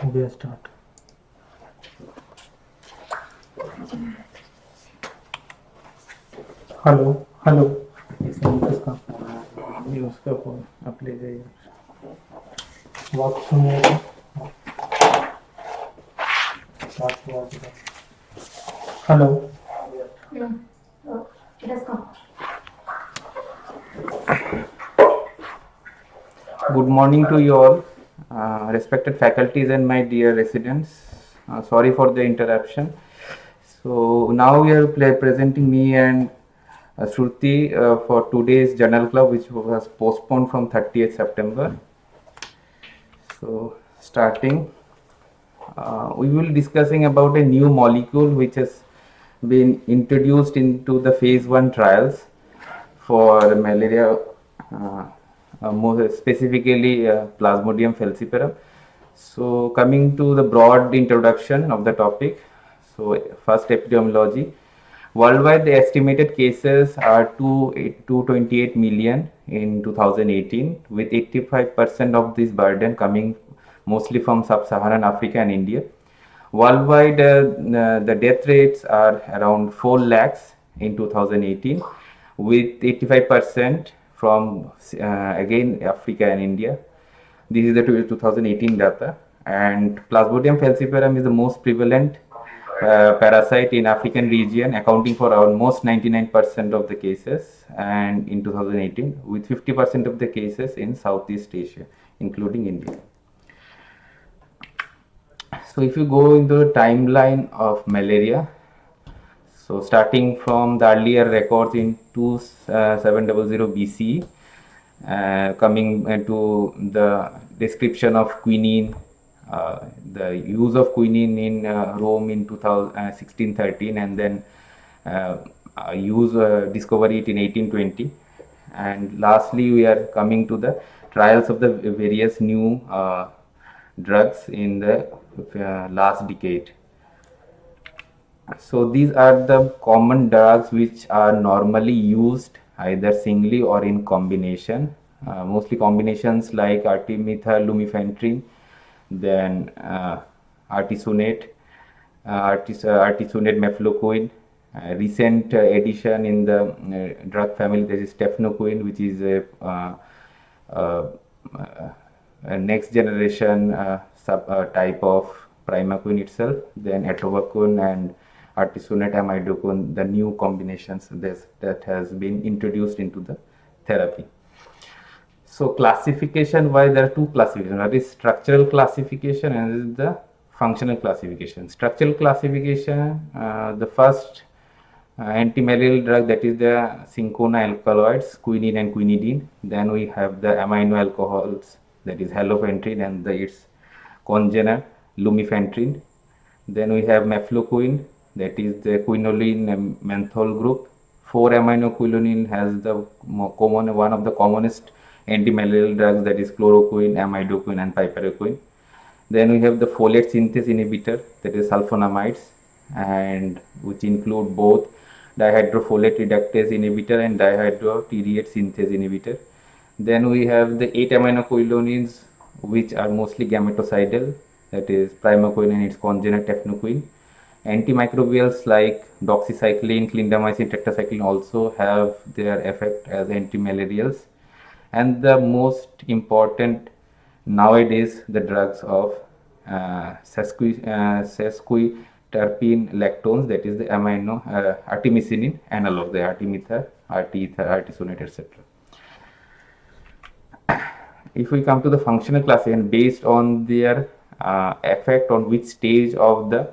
We start. Hello hello इसका ये उसका फोन आप ले जाइए। बात सुनिए hello Good morning to you all, respected faculties and my dear residents. Sorry for the interruption. So now we are presenting me and Shruti for today's journal club, which was postponed from 30th September. So starting, we will be discussing about a new molecule which has been introduced into the phase 1 trials for malaria, more specifically Plasmodium falciparum. So coming to the broad introduction of the topic. So first, epidemiology. Worldwide, the estimated cases are 228 million in 2018, with 85% of this burden coming mostly from sub-Saharan Africa and India. Worldwide, the death rates are around 4 lakhs in 2018, with 85% from again Africa and India. This is the 2018 data, and Plasmodium falciparum is the most prevalent parasite in African region, accounting for almost 99% of the cases, and in 2018, with 50% of the cases in Southeast Asia, including India. So if you go into the timeline of malaria, so starting from the earlier records in 2700 BC, coming to the description of quinine, the use of quinine in Rome in 1613, and then discovery it in 1820, and lastly we are coming to the trials of the various new drugs in the last decade. So these are the common drugs which are normally used either singly or in combination. Mostly combinations like artemether, lumefantrine, then artesunate, mefloquine. Recent addition in the drug family, there is tefnoquine, which is a next generation type of primaquine itself. Then atovaquone and artesunate amidoquine, the new combinations that has been introduced into the therapy. So classification wise, there are two classifications. That is structural classification and is the functional classification. Structural classification, the first antimalarial drug, that is the cinchona alkaloids, quinine and quinidine. Then we have the amino alcohols, that is halofentrin and its congener lumefantrine. Then we have mefloquine, that is the quinoline and menthol group. 4-aminoquinone has the one of the commonest antimalarial drugs, that is chloroquine, amidoquine and piperoquine. Then we have the folate synthase inhibitor, that is sulfonamides, and which include both dihydrofolate reductase inhibitor and dihydrotereate synthase inhibitor. Then we have the 8-aminoquinones, which are mostly gametocidal, that is primaquine and its congener tefnoquine. Antimicrobials like doxycycline, clindamycin, tetracycline also have their effect as antimalarials. And the most important nowadays, the drugs of sesquiterpene lactones, that is the amino artemisinin analog, the artemether, artesunate, etc. If we come to the functional classification based on their effect on which stage of the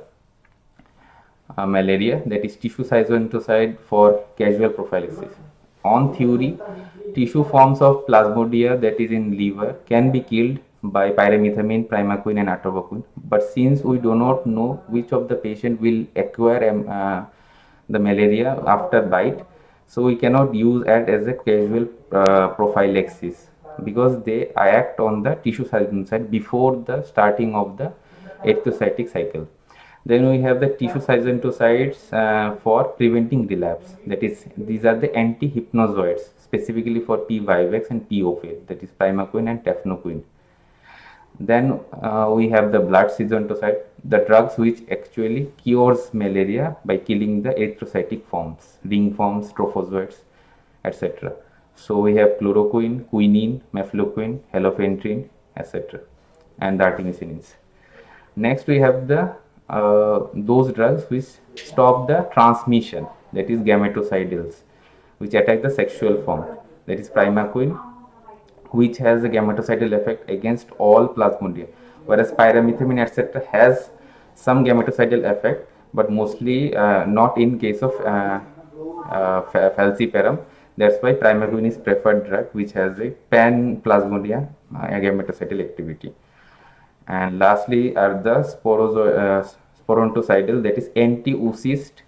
malaria, that is tissue cytotoxicity for casual prophylaxis. On theory, tissue forms of plasmodia, that is in liver, can be killed by pyrimethamine, primaquine and atovaquone. But since we do not know which of the patient will acquire the malaria after bite, so we cannot use it as a casual prophylaxis, because they act on the tissue cytotoxicity before the starting of the erythrocytic cycle. Then we have the tissue cytotoxics for preventing relapse. That is, these are the anti-hypnozoids, specifically for P. vivax and P. ophale, that is primaquine and tefnoquine. Then we have the blood zoonoticide, the drugs which actually cures malaria by killing the erythrocytic forms, ring forms, trophozoites, etc. So we have chloroquine, quinine, mefloquine, halofentrin, etc. and the artemisinin. Next we have the those drugs which stop the transmission, that is gametocidals, which attack the sexual form, that is primaquine, which has a gametocidal effect against all plasmodium, whereas pyrimethamine etc. has some gametocidal effect, but mostly not in case of falciparum. That's why primaquine is preferred drug, which has a pan plasmodium gametocidal activity. And lastly are the sporontocidal, that is anti-oocyst,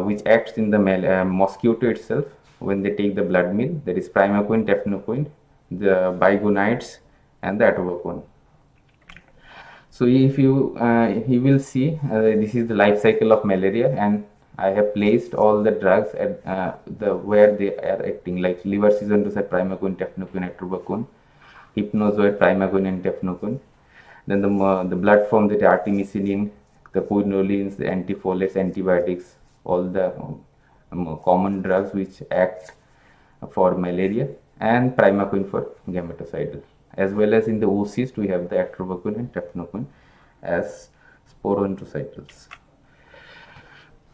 which acts in the mosquito itself when they take the blood meal, that is primaquine, tefnoquine, the bigonides and the atovaquone. So if you will see this is the life cycle of malaria, and I have placed all the drugs at where they are acting, like liver zoonoticide, primaquine, tefnoquine, atovaquone, hypnozoid, primaquine and tefnoquine. Then the blood form, the artemisinin, the quinolines, the antifolates, antibiotics, all the common drugs which act for malaria, and primaquine for gametocidal. As well as in the oocyst, we have the atovaquone and tefnoquine as sporontocidals.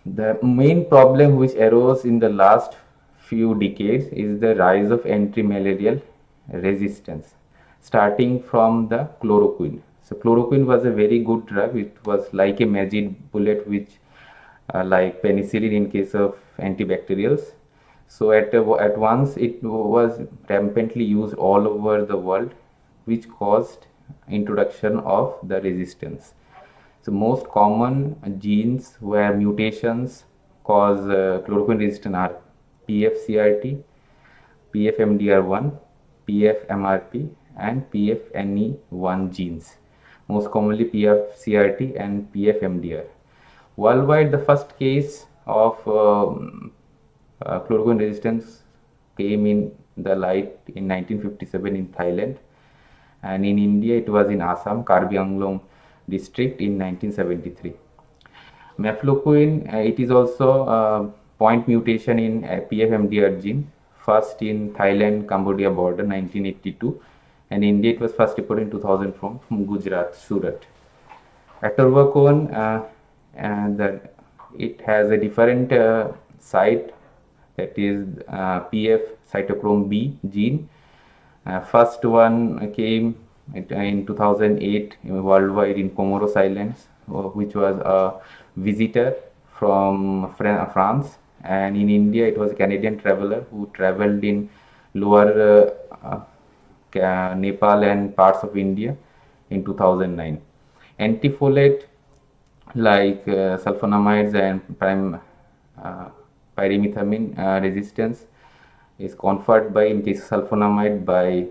The main problem which arose in the last few decades is the rise of antimalarial resistance, starting from the chloroquine. So chloroquine was a very good drug. It was like a magic bullet, which like penicillin in case of antibacterials. So at once it was rampantly used all over the world, which caused introduction of the resistance. So most common genes where mutations cause chloroquine resistance are PFCRT, PFMDR1, PFMRP and PFNE1 genes. Most commonly PFCRT and PFMDR. Worldwide, the first case of chloroquine resistance came in the light in 1957 in Thailand, and in India it was in Assam, Karbi Anglong district in 1973. Mefloquine, it is also point mutation in PFMDR gene, first in Thailand Cambodia border 1982, and in India it was first reported in 2000 from Gujarat, Surat. Atovaquone, it has a different site, that is PF cytochrome B gene. First one came in 2008 worldwide in Comoros Islands, which was a visitor from France, and in India it was a Canadian traveler who traveled in lower Nepal and parts of India in 2009. Antifolate like sulfonamides and pyrimethamine resistance is conferred by, in case of sulfonamide, by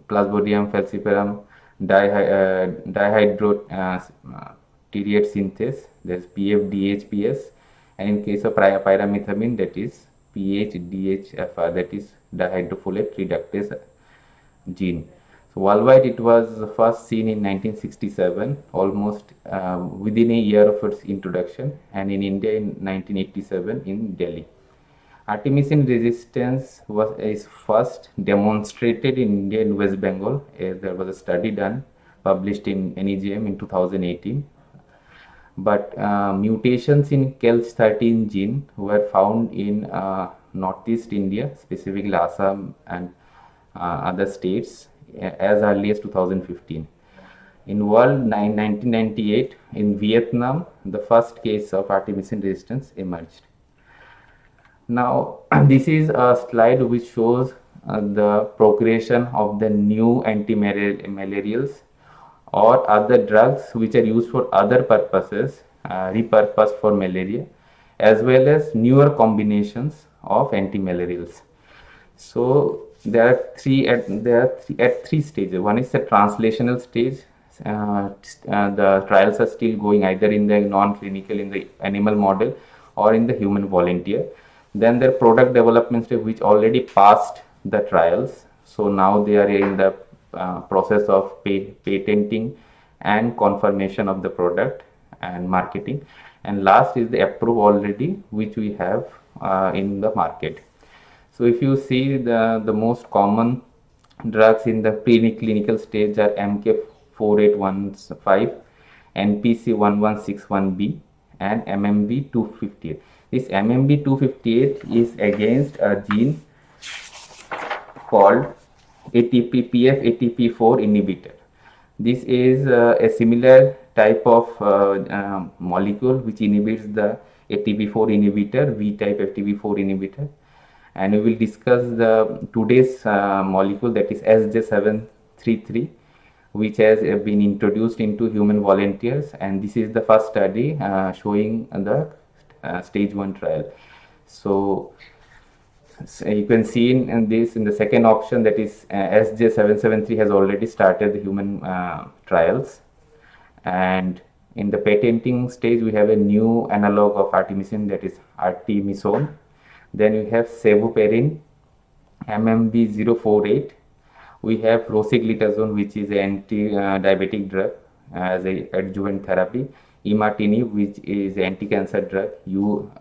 Plasmodium falciparum dihydrotertiate synthase, that's PFDHPS, and in case of pyrimethamine, that is PHDHFR, that is dihydrofolate reductase gene. So worldwide it was first seen in 1967, almost within a year of its introduction, and in India in 1987 in Delhi. Artemisinin resistance is first demonstrated in India in West Bengal. There was a study done, published in NEJM in 2018. But mutations in KELCH13 gene were found in northeast India, specifically Assam and other states, as early as 2015. In world 1998, in Vietnam, the first case of artemisinin resistance emerged. Now, this is a slide which shows the progression of the new antimalarials or other drugs which are used for other purposes, repurposed for malaria, as well as newer combinations of antimalarials. So there are three stages. One is the translational stage. The trials are still going either in the non-clinical, in the animal model, or in the human volunteer. Then there product development stage, which already passed the trials. So now they are in the process of patenting and confirmation of the product and marketing. And last is the approve already, which we have in the market. So if you see the most common drugs in the preclinical stage are MK4815, NPC1161B, and MMB258. This MMB258 is against a gene called ATP-PF-ATP4 inhibitor. This is a similar type of molecule which inhibits the ATP4 inhibitor, V-type ATP4 inhibitor, and we will discuss the today's molecule, that is SJ733, which has been introduced into human volunteers, and this is the first study showing the stage 1 trial. So you can see in the second option, that is SJ773 has already started the human trials, and in the patenting stage we have a new analog of artemisinin, that is artemisone. Then we have cevuperin, MMB048. We have rosiglitazone, which is an anti-diabetic drug as a adjuvant therapy. Imatinib, which is anti-cancer drug,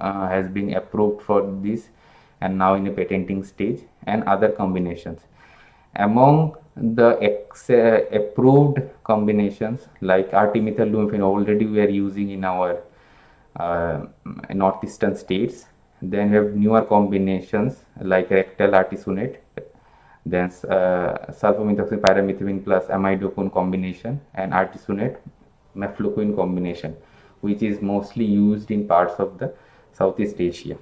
has been approved for this and now in a patenting stage, and other combinations. Among the approved combinations like artemether-lumefantrine, already we are using in our northeastern states. Then we have newer combinations like rectal artesunate, then sulfamethoxy pyrimethamine plus amidocone combination, and artesunate mefloquine combination, which is mostly used in parts of the Southeast Asia.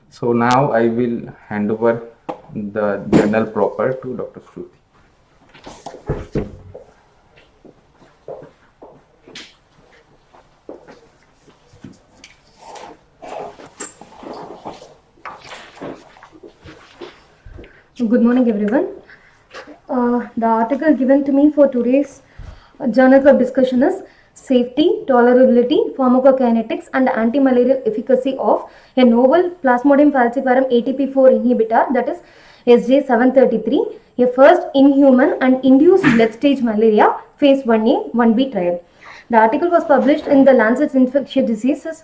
So now I will hand over the journal proper to Dr. Shruti. Good morning, everyone. The article given to me for today's journal club discussion is Safety, Tolerability, Pharmacokinetics and Antimalarial Efficacy of a Novel Plasmodium falciparum ATP4 Inhibitor, that is SJ733, a first in-human and induced blood stage malaria phase 1A, 1B trial. The article was published in the Lancet Infectious Diseases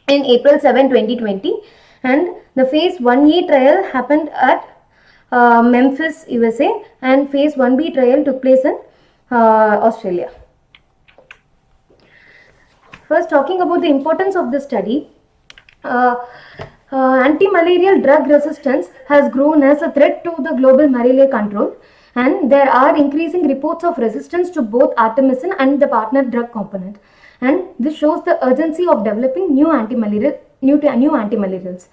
in April 7, 2020, and the phase 1A trial happened at Memphis, USA, and phase 1B trial took place in Australia. First, talking about the importance of the study, anti-malarial drug resistance has grown as a threat to the global malaria control, and there are increasing reports of resistance to both artemisinin and the partner drug component, and this shows the urgency of developing new antimalarials.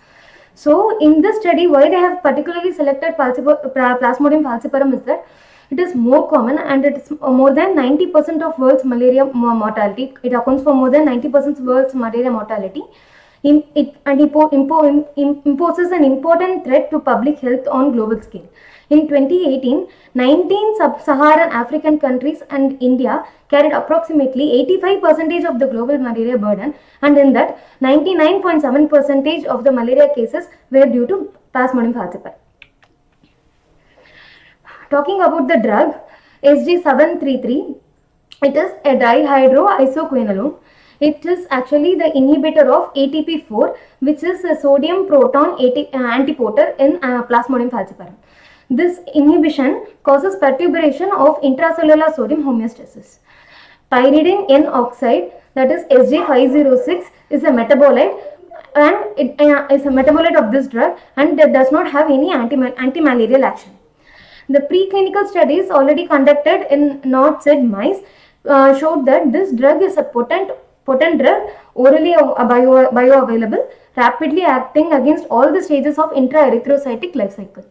So in this study, why they have particularly selected Plasmodium falciparum is that it is more common and it is more than 90% of world's malaria mortality. It accounts for more than 90% of world's malaria mortality. It imposes an important threat to public health on global scale. In 2018, 19 sub-Saharan African countries and India carried approximately 85% of the global malaria burden, and in that 99.7% of the malaria cases were due to Plasmodium falciparum. Talking about the drug SJ733, it is a dihydroisoquinoline. It is actually the inhibitor of ATP4, which is a sodium proton antiporter in Plasmodium falciparum. This inhibition causes perturbation of intracellular sodium homeostasis. Pyridine N oxide, that is SJ506, is a metabolite, and it is a metabolite of this drug, and it does not have any antimalarial action. The preclinical studies already conducted in NOD-SED mice showed that this drug is a potent drug, orally bioavailable, rapidly acting against all the stages of intraerythrocytic life cycle.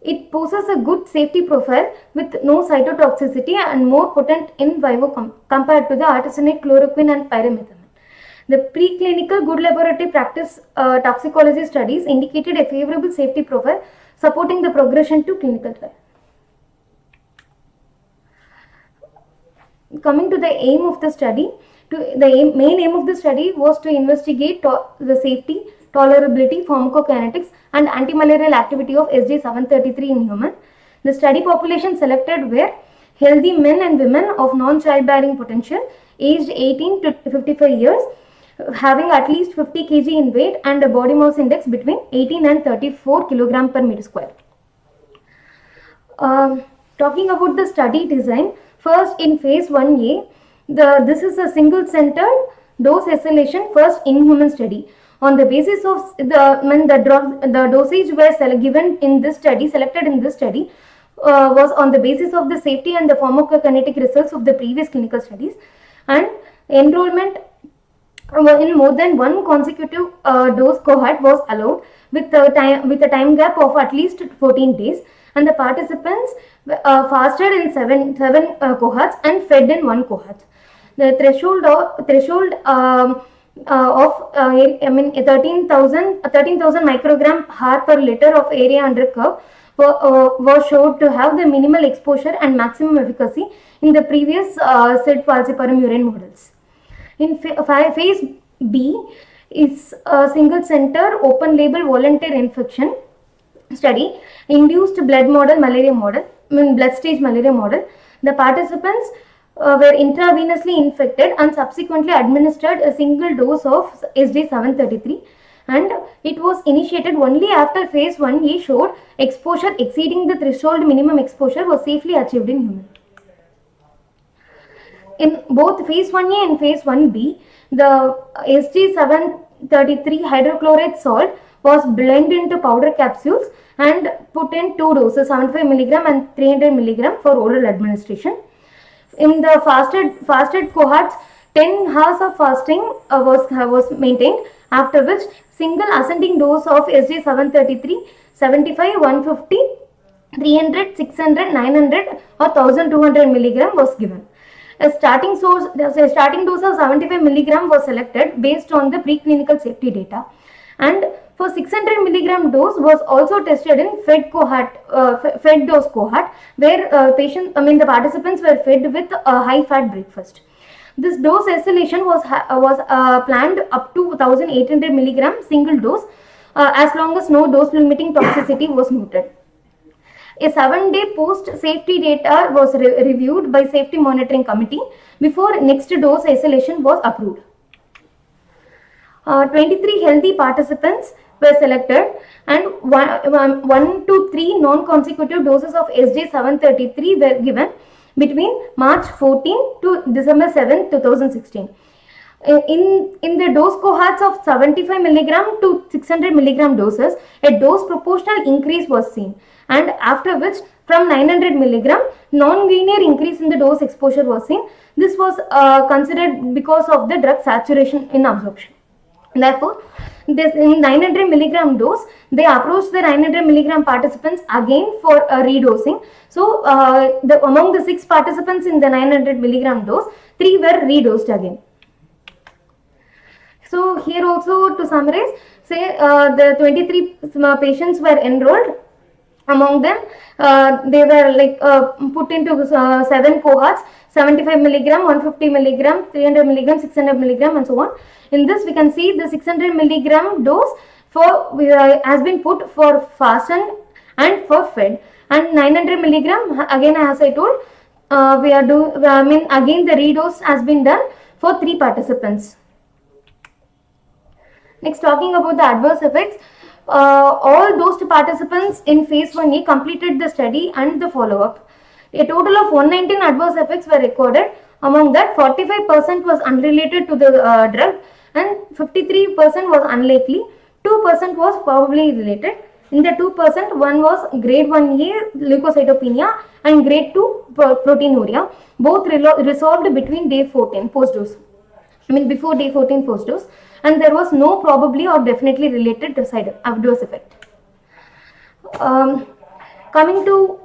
It poses a good safety profile with no cytotoxicity and more potent in vivo compared to the artesunate, chloroquine and pyrimethamine. The preclinical good laboratory practice toxicology studies indicated a favorable safety profile supporting the progression to clinical trial. Coming to the aim of the study, main aim of the study was to investigate the safety, tolerability, pharmacokinetics, and antimalarial activity of SG733 in human. The study population selected were healthy men and women of non-childbearing potential, aged 18 to 55 years, having at least 50 kg in weight and a body mass index between 18 and 34 kg per meter square. Talking about the study design, first in phase 1A, this is a single-centered dose escalation first in human study. On the basis of the dosage were given in this study, selected in this study, was on the basis of the safety and the pharmacokinetic results of the previous clinical studies, and enrollment in more than one consecutive dose cohort was allowed with a time gap of at least 14 days, and the participants fasted in seven cohorts and fed in one cohort. The threshold of 13,000 microgram HAR per liter of area under curve was showed to have the minimal exposure and maximum efficacy in the previous SID falciparum urine models. In phase B is a single center open label volunteer infection study, induced blood stage malaria model. The participants were intravenously infected and subsequently administered a single dose of SG733, and it was initiated only after phase 1A showed exposure exceeding the threshold minimum exposure was safely achieved in human. In both phase 1A and phase 1B, the SG733 hydrochloride salt was blended into powder capsules and put in two doses, 75 mg and 300 mg for oral administration. In the fasted cohorts, 10 hours of fasting was maintained, after which single ascending dose of SG733, 75, 150, 300, 600, 900 or 1200 mg was given. A starting dose of 75 mg was selected based on the preclinical safety data, and for 600 mg dose was also tested in fed dose cohort, where the participants were fed with a high fat breakfast. This dose escalation was planned up to 1800 mg single dose, as long as no dose limiting toxicity was noted. A 7-day post safety data was reviewed by safety monitoring committee before next dose escalation was approved. 23 healthy participants were selected, and 1 to 3 non-consecutive doses of SG733 were given between March 14 to December 7, 2016. In the dose cohorts of 75 mg to 600 mg doses, a dose proportional increase was seen, and after which from 900 mg, non-linear increase in the dose exposure was seen. This was considered because of the drug saturation in absorption. Therefore, in 900 mg dose, they approached the 900 mg participants again for a redosing. So, among the 6 participants in the 900 mg dose, 3 were redosed again. So, here also to summarize, say the 23 patients were enrolled. Among them, they were put into 7 cohorts, 75 mg, 150 mg, 300 mg, 600 mg and so on. In this we can see the 600 mg dose has been put for fasted and for fed, and 900 mg again, as I told, again the redose has been done for 3 participants. Next, talking about the adverse effects, all dosed participants in phase 1A completed the study and the follow-up. A total of 119 adverse effects were recorded. Among that, 45% was unrelated to the drug and 53% was unlikely. 2% was probably related. In the 2%, one was grade 1A leukocytopenia and grade 2 proteinuria. Both resolved between day 14 post-dose. Before day 14 post-dose. And there was no probably or definitely related adverse effect. Coming to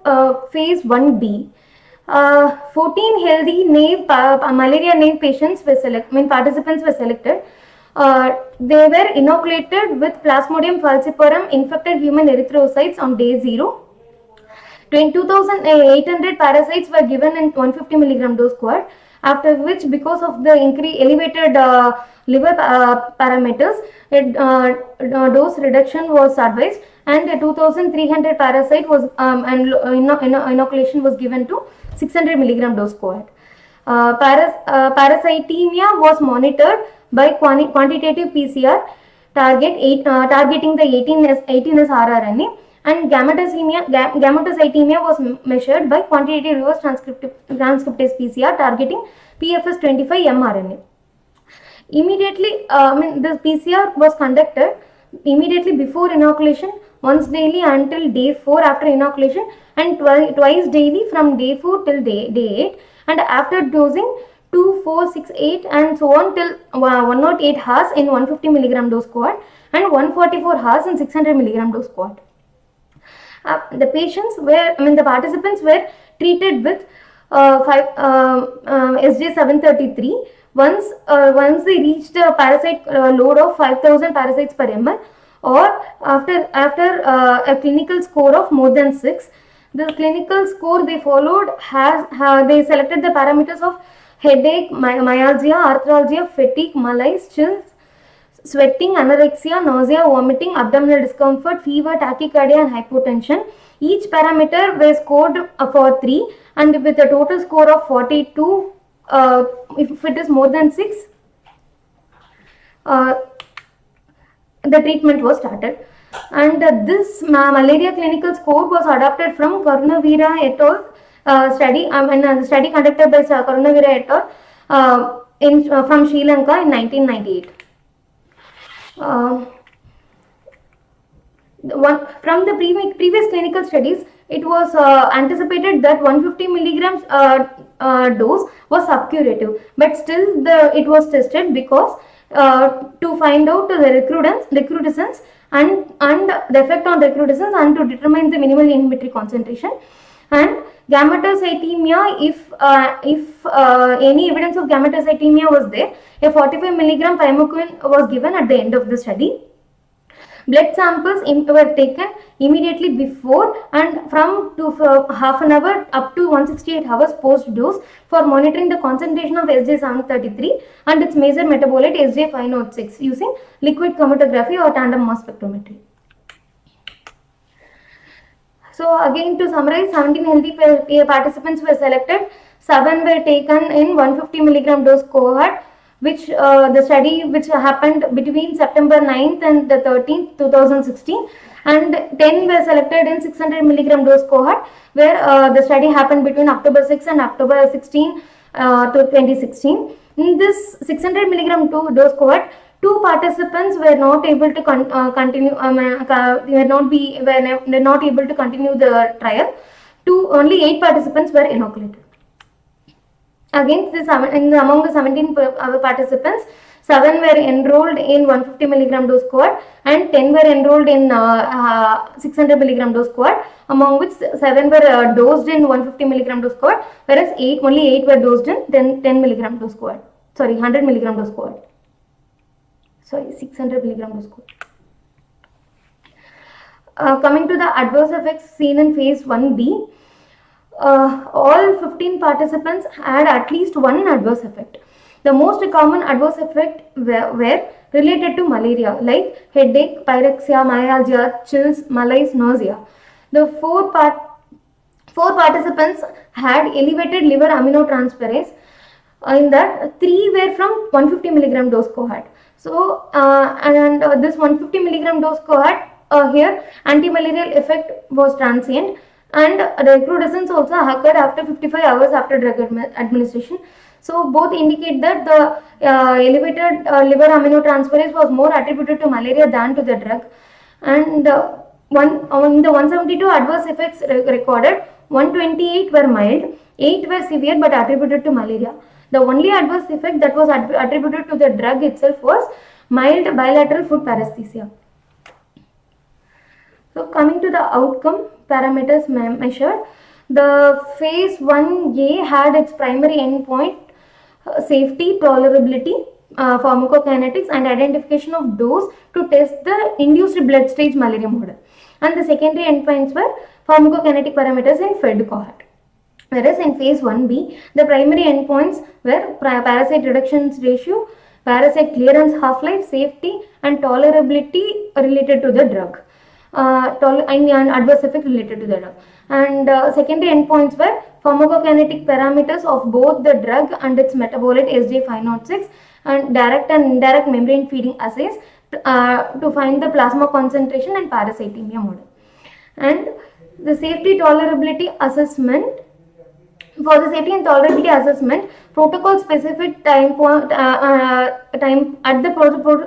phase 1B, 14 healthy malaria naive patients were participants were selected. They were inoculated with Plasmodium falciparum infected human erythrocytes on day 0. 22,800 parasites were given in 150 mg dose cohort. after which, because of the elevated liver parameters, dose reduction was advised, and 2300 parasite was inoculation was given to 600 milligram dose cohort. Parasitemia was monitored by quantitative PCR targeting the 18S rRNA, and gametocytemia was measured by quantitative reverse transcriptase PCR targeting PFS25 mRNA. Immediately, the PCR was conducted immediately before inoculation, once daily until day 4 after inoculation, and twice daily from day 4 till day 8, and after dosing 2, 4, 6, 8 and so on till 108 hours in 150 milligram dose cohort and 144 hours in 600 milligram dose cohort. The participants were treated with SJ733 once they reached a parasite load of 5000 parasites per ml, or after a clinical score of more than 6. The clinical score they followed they selected the parameters of headache, myalgia, arthralgia, fatigue, malaise, chills, sweating, anorexia, nausea, vomiting, abdominal discomfort, fever, tachycardia and hypotension. Each parameter was scored for 3, and with a total score of 42, if it is more than 6, the treatment was started. And this malaria clinical score was adopted from Karunavira et al. Study conducted by Karunavira et al. From Sri Lanka in 1998. From the previous clinical studies, it was anticipated that 150 milligrams dose was subcurative, but still it was tested because to find out the recrudescence and the effect on recrudescence and to determine the minimal inhibitory concentration. And gametocytemia, if any evidence of gametocytemia was there, a 45 milligram pyroquine was given at the end of the study. Blood samples were taken immediately before and from half an hour up to 168 hours post dose for monitoring the concentration of SJ733 and its major metabolite SJ506 using liquid chromatography or tandem mass spectrometry. So again, to summarize, 17 healthy participants were selected. 7 were taken in 150 milligram dose cohort, which the study which happened between September 9th and the 13th 2016, and 10 were selected in 600 milligram dose cohort, where the study happened between October 6 and October 16 to 2016. In this 600 milligram dose cohort, 2 participants were not able to continue. Were not able to continue the trial. Only 8 participants were inoculated. Against this, among the 17 participants, 7 were enrolled in 150 milligram dose cohort and 10 were enrolled in 600 milligram dose cohort, among which 7 were dosed in 150 milligram dose cohort, whereas only 8 were dosed in 10 milligram dose cohort. 100 milligram dose cohort. 600 milligram dose cohort. Coming to the adverse effects seen in phase 1B, all 15 participants had at least one adverse effect. The most common adverse effect were related to malaria, like headache, pyrexia, myalgia, chills, malaise, nausea. The 4 participants had elevated liver aminotransferase. In that, 3 were from 150 milligram dose cohort. So, this 150 milligram dose cohort, here antimalarial effect was transient, and recrudescence also occurred after 55 hours after drug administration. So both indicate that the elevated liver aminotransferase was more attributed to malaria than to the drug. And among the 172 adverse effects recorded, 128 were mild, 8 were severe but attributed to malaria. The only adverse effect that was attributed to the drug itself was mild bilateral foot paresthesia. So coming to the outcome parameters measured, the phase 1A had its primary endpoint safety, tolerability, pharmacokinetics and identification of dose to test the induced blood stage malaria model. And the secondary endpoints were pharmacokinetic parameters in fed cohort. Whereas in phase 1b, the primary endpoints were parasite reduction ratio, parasite clearance, half-life, safety, and tolerability related to the drug, and adverse effect related to the drug. And secondary endpoints were pharmacokinetic parameters of both the drug and its metabolite SJ506, and direct and indirect membrane feeding assays to find the plasma concentration and parasitemia model. And the safety tolerability assessment. For the safety and tolerability assessment, protocol specific time at the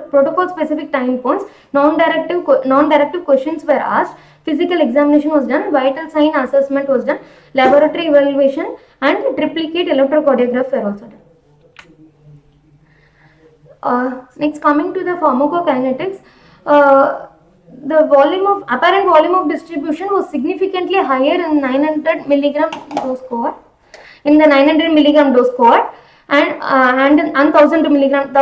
protocol specific time points, non-directive questions were asked, physical examination was done, vital sign assessment was done, laboratory evaluation and triplicate electrocardiograph were also done. Next, coming to the pharmacokinetics, the apparent volume of distribution was significantly higher in 900 milligram dose cohort, in the 900 milligram dose cohort, and 1200 milligram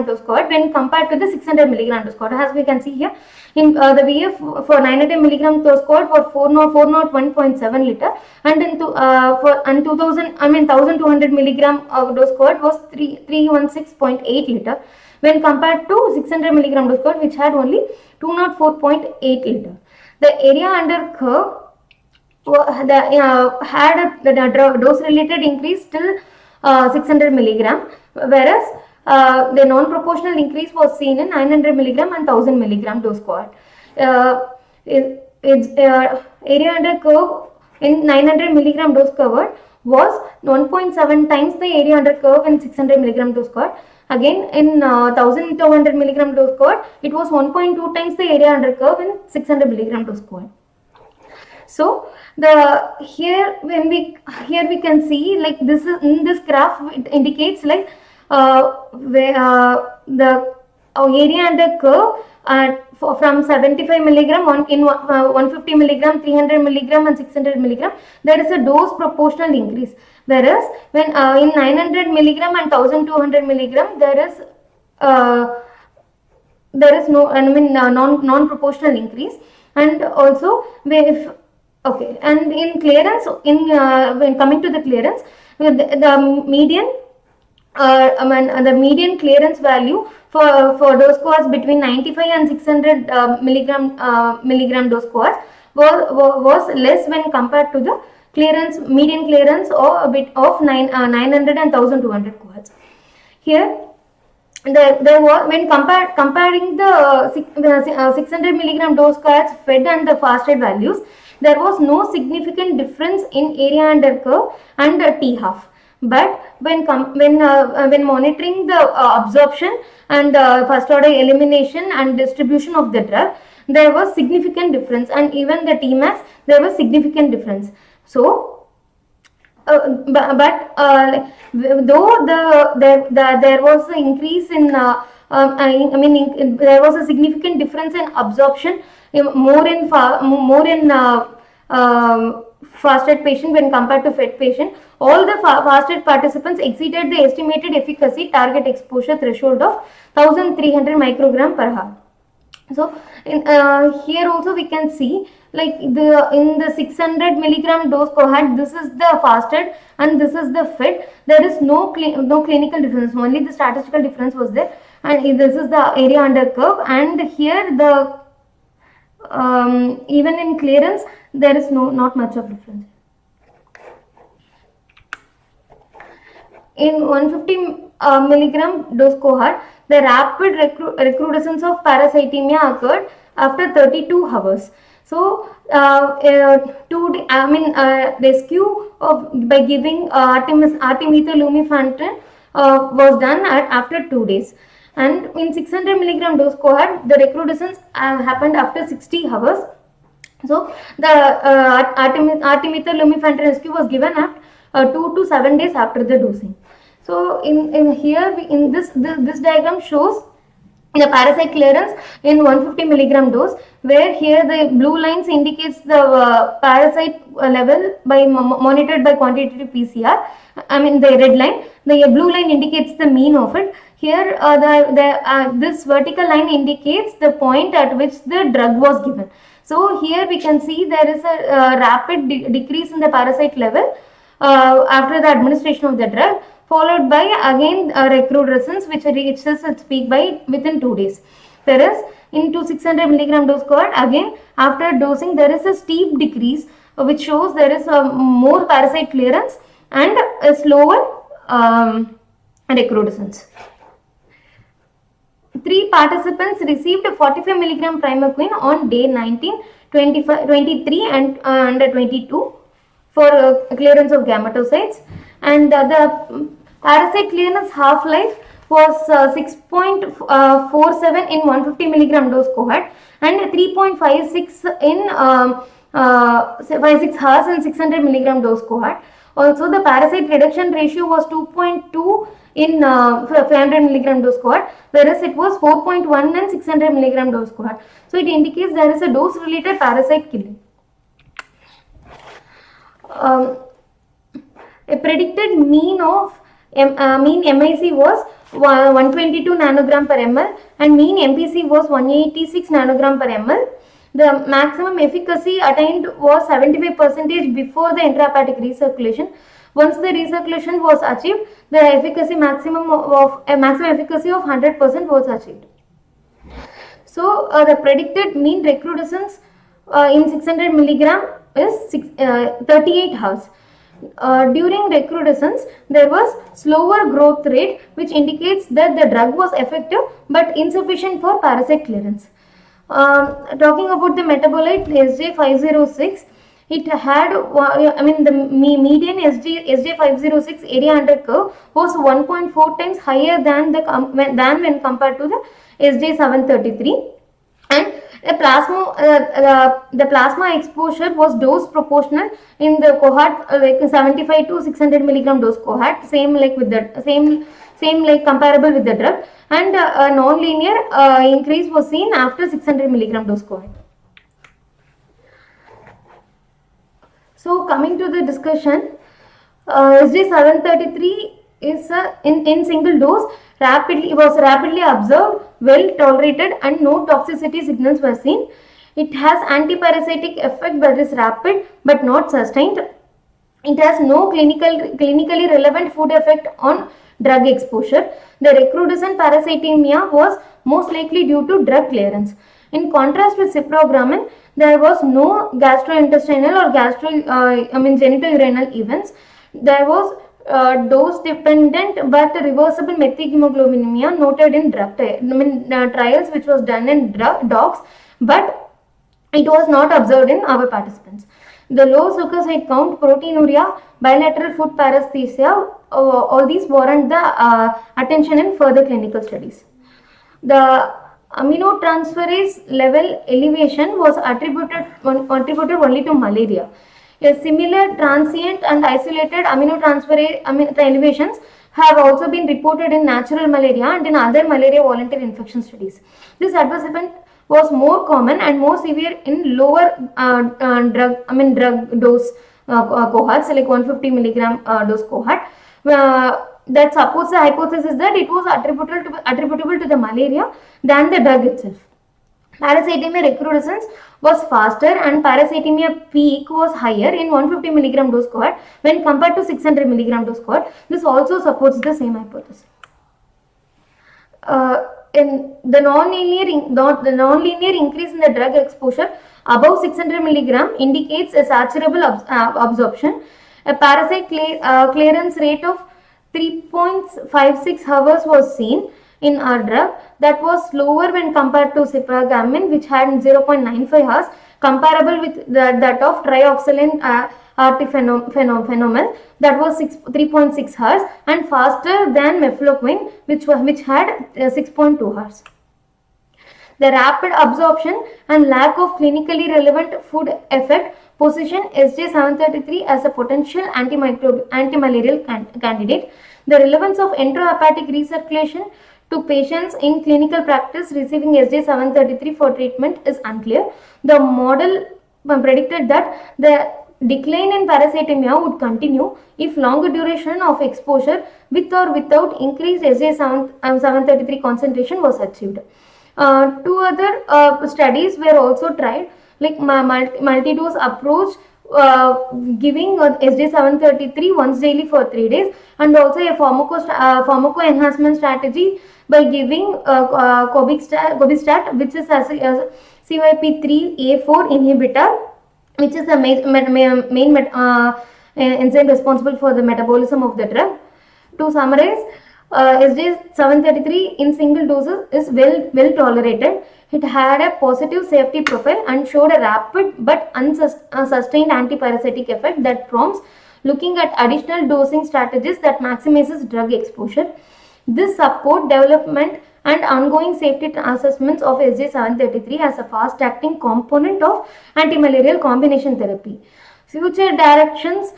dose cohort when compared to the 600 milligram dose cohort. As we can see here, in the VF for 900 milligram dose cohort for 401.7 liter, and in 1200 milligram dose cohort was 316.8 liter when compared to 600 milligram dose cohort, which had only 204.8 liter. The area under curve had a dose related increase till 600 milligram, whereas the non-proportional increase was seen in 900 milligram and 1000 milligram dose cohort. Its area under curve in 900 milligram dose cohort was 1.7 times the area under curve in 600 milligram dose cohort. Again, in 1200 milligram dose cohort, it was 1.2 times the area under curve in 600 milligram dose cohort. So here we can see, like, this is in this graph, it indicates like where the area under curve from 75 milligram in 150 milligram, 300 milligram and 600 milligram, there is a dose proportional increase, whereas when in 900 milligram and 1200 milligram there is no, non-proportional increase. And also okay, and in clearance, when coming to the clearance, the median the median clearance value for dose cohorts between 95 and 600 milligram dose cohorts was less when compared to the median clearance or a bit of 900 and 1200 cohorts. Here there was, when comparing the 600 milligram dose cohorts fed and the fasted values, there was no significant difference in area under curve and T half. But when monitoring the absorption and first order elimination and distribution of the drug, there was significant difference, and even the Tmax, there was significant difference. So though there was an increase in there was a significant difference in absorption, more in fasted patient when compared to fed patient. All the fasted participants exceeded the estimated efficacy target exposure threshold of 1300 microgram per hour. So here also we can see, like, in the 600 milligram dose cohort, this is the fasted and this is the fed. There is no clinical difference, only the statistical difference was there, and this is the area under curve. And here the even in clearance there is not much of difference. In 150 milligram dose cohort, the rapid recrudescence of parasitemia occurred after 32 hours. So rescue by giving artemether-lumefantrine was done after 2 days. And in 600 milligram dose cohort, the recrudescence happened after 60 hours. So the artemether-lumefantrine rescue was given after 2 to 7 days after the dosing. So this diagram shows the parasite clearance in 150 milligram dose, where here the blue lines indicates the parasite level by monitored by quantitative PCR. The red line, the blue line indicates the mean of it. Here this vertical line indicates the point at which the drug was given. So here we can see there is a rapid decrease in the parasite level after the administration of the drug, followed by again recrudescence, which reaches its peak by within 2 days. Whereas into 600 milligram dose cohort, again after dosing there is a steep decrease, which shows there is a more parasite clearance and a slower recrudescence. 3 participants received 45 milligram primaquine on day 19, 25, 23 and 22 for clearance of gametocytes, and the parasite clearance half-life was 6.47 in 150 milligram dose cohort and 3.56 in 56 hours in 600 milligram dose cohort. Also, the parasite reduction ratio was 2.2 in 500 milligram dose cohort, whereas it was 4.1 in 600 milligram dose cohort. So, it indicates there is a dose-related parasite killing. A predicted mean of mean MIC was 122 nanogram per ml and mean MPC was 186 nanogram per ml. The maximum efficacy attained was 75% before the intrahepatic recirculation. Once the recirculation was achieved, the efficacy maximum efficacy of 100% was achieved. So the predicted mean recrudescence in 600 milligram is 38 hours. During recrudescence, there was slower growth rate, which indicates that the drug was effective but insufficient for parasite clearance. Talking about the metabolite SJ506, it had, the median SJ506 area under curve was 1.4 times higher than when compared to the SJ733, and the plasma exposure was dose proportional in the cohort like 75 to 600 milligram dose cohort, same like comparable with the drug, and a non-linear increase was seen after 600 milligram dose cohort. So coming to the discussion, SJ733 is in single dose was rapidly observed, well tolerated, and no toxicity signals were seen. It has antiparasitic effect but is rapid but not sustained. It has no clinically relevant food effect on drug exposure. The recrudescent parasitemia was most likely due to drug clearance. In contrast with ciprofloxacin, there was no gastrointestinal or genitourinary events. There was dose-dependent but reversible methemoglobinemia noted in drug trials, which was done in dogs, but it was not observed in our participants. The low leukocyte count, proteinuria, bilateral foot paresthesia, all these warrant the attention in further clinical studies. The aminotransferase level elevation was attributed only to malaria. A similar transient and isolated aminotransferase elevations have also been reported in natural malaria and in other malaria volunteer infection studies. This adverse event was more common and more severe in lower drug dose cohorts, like 150 milligram dose cohort. That supports the hypothesis that it was attributable to the malaria than the drug itself. Parasitemia recrudescence was faster and parasitemia peak was higher in 150 milligram dose cohort when compared to 600 milligram dose cohort. This also supports the same hypothesis. In the non-linear increase in the drug exposure above 600 milligram indicates a saturable absorption. A parasite clearance rate of 3.56 hours was seen in our drug. That was slower when compared to ciprofloxacin, which had 0.95 hours, comparable with that of trioxylin artephenomal, that was 3.6 hours, and faster than mefloquine, which had 6.2 hours. The rapid absorption and lack of clinically relevant food effect position SJ733 as a potential antimalarial candidate. The relevance of enterohepatic recirculation to patients in clinical practice receiving SJ733 for treatment is unclear. The model predicted that the decline in parasitemia would continue if longer duration of exposure with or without increased SJ733 concentration was achieved. Two other studies were also tried, like multi-dose approach giving SJ733 once daily for 3 days, and also a pharmaco enhancement strategy by giving Cobistat, which is as a CYP3A4 inhibitor, which is the main enzyme responsible for the metabolism of the drug. To summarize, SJ733 in single doses is well tolerated. It had a positive safety profile and showed a rapid but unsustained antiparasitic effect that prompts looking at additional dosing strategies that maximizes drug exposure. This support development and ongoing safety assessments of SJ733 as a fast-acting component of antimalarial combination therapy. Future directions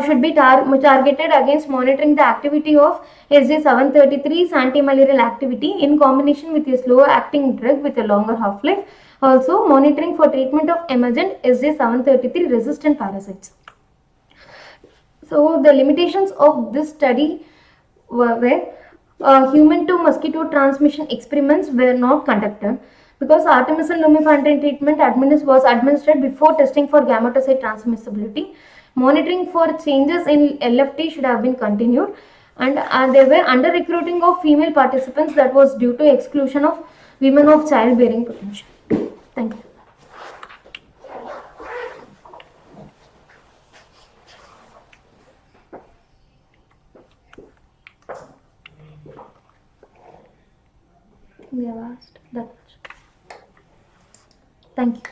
should be targeted against monitoring the activity of SJ733's antimalarial activity in combination with a slower acting drug with a longer half-life. Also, monitoring for treatment of emergent SJ733 resistant parasites. So, the limitations of this study were human to mosquito transmission experiments were not conducted because artemisinin lumefantrine treatment was administered before testing for gametocyte transmissibility. Monitoring for changes in LFT should have been continued, and there were under recruiting of female participants that was due to exclusion of women of childbearing potential. Thank you. We have asked that much. Thank you.